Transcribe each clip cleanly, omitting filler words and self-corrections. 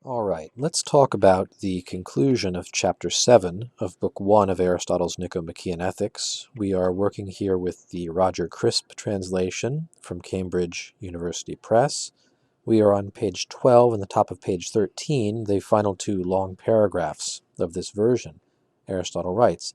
All right, let's talk about the conclusion of Chapter 7 of Book 1 of Aristotle's Nicomachean Ethics. We are working here with the Roger Crisp translation from Cambridge University Press. We are on page 12 and the top of page 13, the final two long paragraphs of this version. Aristotle writes,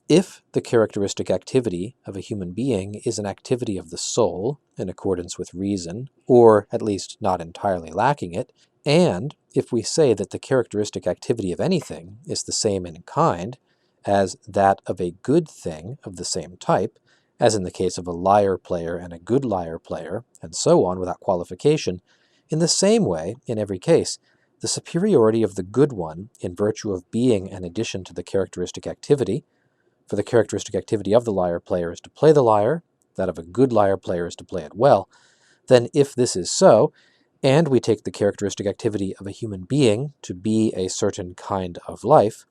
"If the characteristic activity of a human being is an activity of the soul, in accordance with reason, or at least not entirely lacking it, and if we say that the characteristic activity of anything is the same in kind as that of a good thing of the same type, as in the case of a lyre player and a good lyre player, and so on without qualification, in the same way, in every case, the superiority of the good one in virtue of being an addition to the characteristic activity, for the characteristic activity of the lyre player is to play the lyre, that of a good lyre player is to play it well, then if this is so, and we take the characteristic activity of a human being to be a certain kind of life,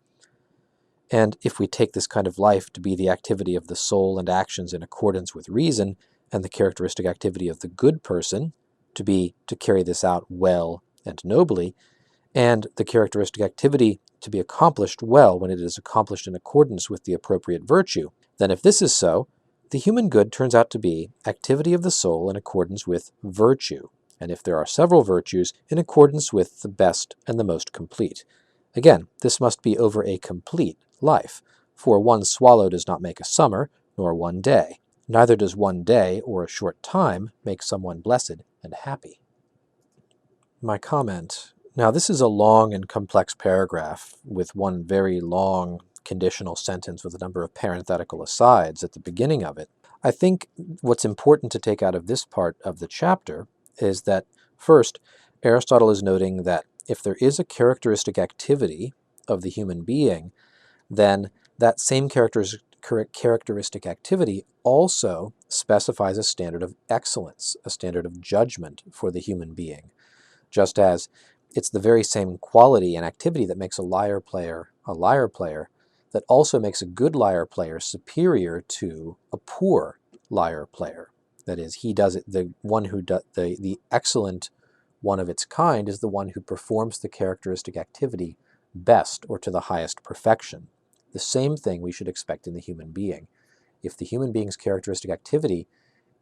and if we take this kind of life to be the activity of the soul and actions in accordance with reason, and the characteristic activity of the good person to be to carry this out well and nobly, and the characteristic activity to be accomplished well when it is accomplished in accordance with the appropriate virtue, then if this is so, the human good turns out to be activity of the soul in accordance with virtue, and if there are several virtues, in accordance with the best and the most complete. Again, this must be over a complete life, for one swallow does not make a summer, nor one day. Neither does one day or a short time make someone blessed and happy." My comment. Now, this is a long and complex paragraph with one very long conditional sentence with a number of parenthetical asides at the beginning of it. I think what's important to take out of this part of the chapter is that, first, Aristotle is noting that if there is a characteristic activity of the human being, then that same characteristic activity also specifies a standard of excellence, a standard of judgment for the human being. Just as it's the very same quality and activity that makes a lyre player that also makes a good lyre player superior to a poor lyre player. That is, he does it, the one who does the excellent one of its kind is the one who performs the characteristic activity best or to the highest perfection. The same thing we should expect in the human being. If the human being's characteristic activity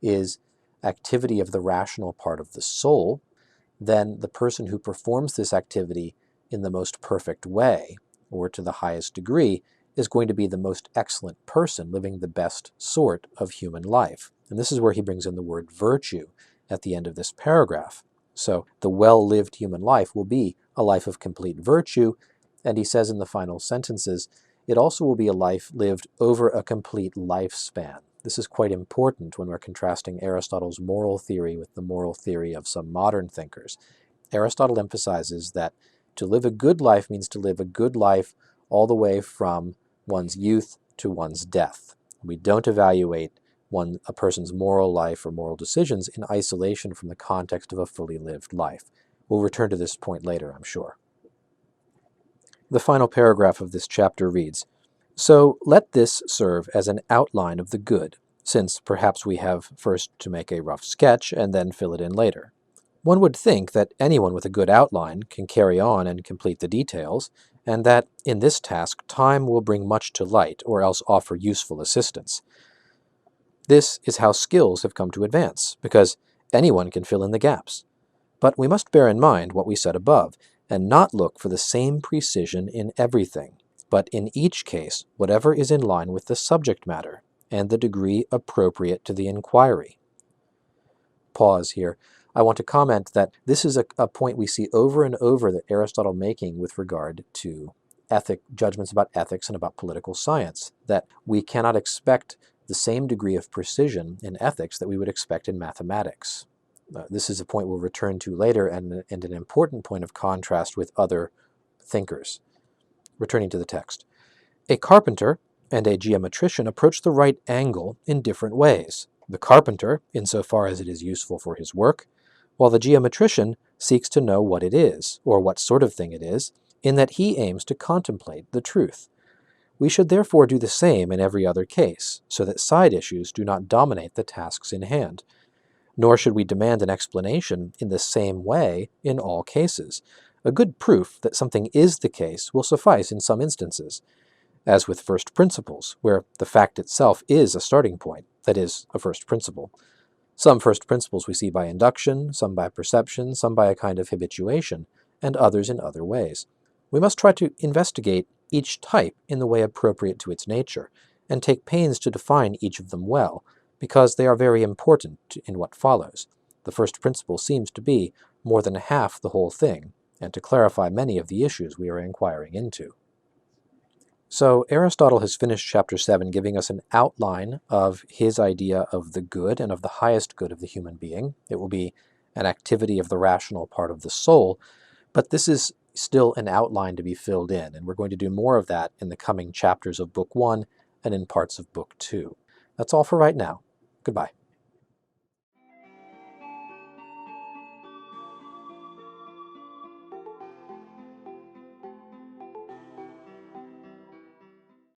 is activity of the rational part of the soul, then the person who performs this activity in the most perfect way, or to the highest degree, is going to be the most excellent person, living the best sort of human life. And this is where he brings in the word virtue at the end of this paragraph. So the well-lived human life will be a life of complete virtue, and he says in the final sentences, it also will be a life lived over a complete lifespan. This is quite important when we're contrasting Aristotle's moral theory with the moral theory of some modern thinkers. Aristotle emphasizes that to live a good life means to live a good life all the way from one's youth to one's death. We don't evaluate a person's moral life or moral decisions in isolation from the context of a fully lived life. We'll return to this point later, I'm sure. The final paragraph of this chapter reads, "So let this serve as an outline of the good, since perhaps we have first to make a rough sketch and then fill it in later. One would think that anyone with a good outline can carry on and complete the details, and that in this task time will bring much to light or else offer useful assistance. This is how skills have come to advance, because anyone can fill in the gaps. But we must bear in mind what we said above, and not look for the same precision in everything, but in each case whatever is in line with the subject matter, and the degree appropriate to the inquiry." Pause here. I want to comment that this is a point we see over and over that Aristotle making with regard to judgments about ethics and about political science, that we cannot expect the same degree of precision in ethics that we would expect in mathematics. This is a point we'll return to later, and an important point of contrast with other thinkers. Returning to the text. "A carpenter and a geometrician approach the right angle in different ways. The carpenter, insofar as it is useful for his work, while the geometrician seeks to know what it is, or what sort of thing it is, in that he aims to contemplate the truth. We should therefore do the same in every other case, so that side issues do not dominate the tasks in hand. Nor should we demand an explanation in the same way in all cases. A good proof that something is the case will suffice in some instances, as with first principles, where the fact itself is a starting point, that is, a first principle. Some first principles we see by induction, some by perception, some by a kind of habituation, and others in other ways. We must try to investigate each type in the way appropriate to its nature, and take pains to define each of them well, because they are very important in what follows. The first principle seems to be more than half the whole thing, and to clarify many of the issues we are inquiring into. So Aristotle has finished chapter 7 giving us an outline of his idea of the good and of the highest good of the human being. It will be an activity of the rational part of the soul, but this is still an outline to be filled in, and we're going to do more of that in the coming chapters of Book 1 and in parts of Book 2. That's all for right now. Goodbye.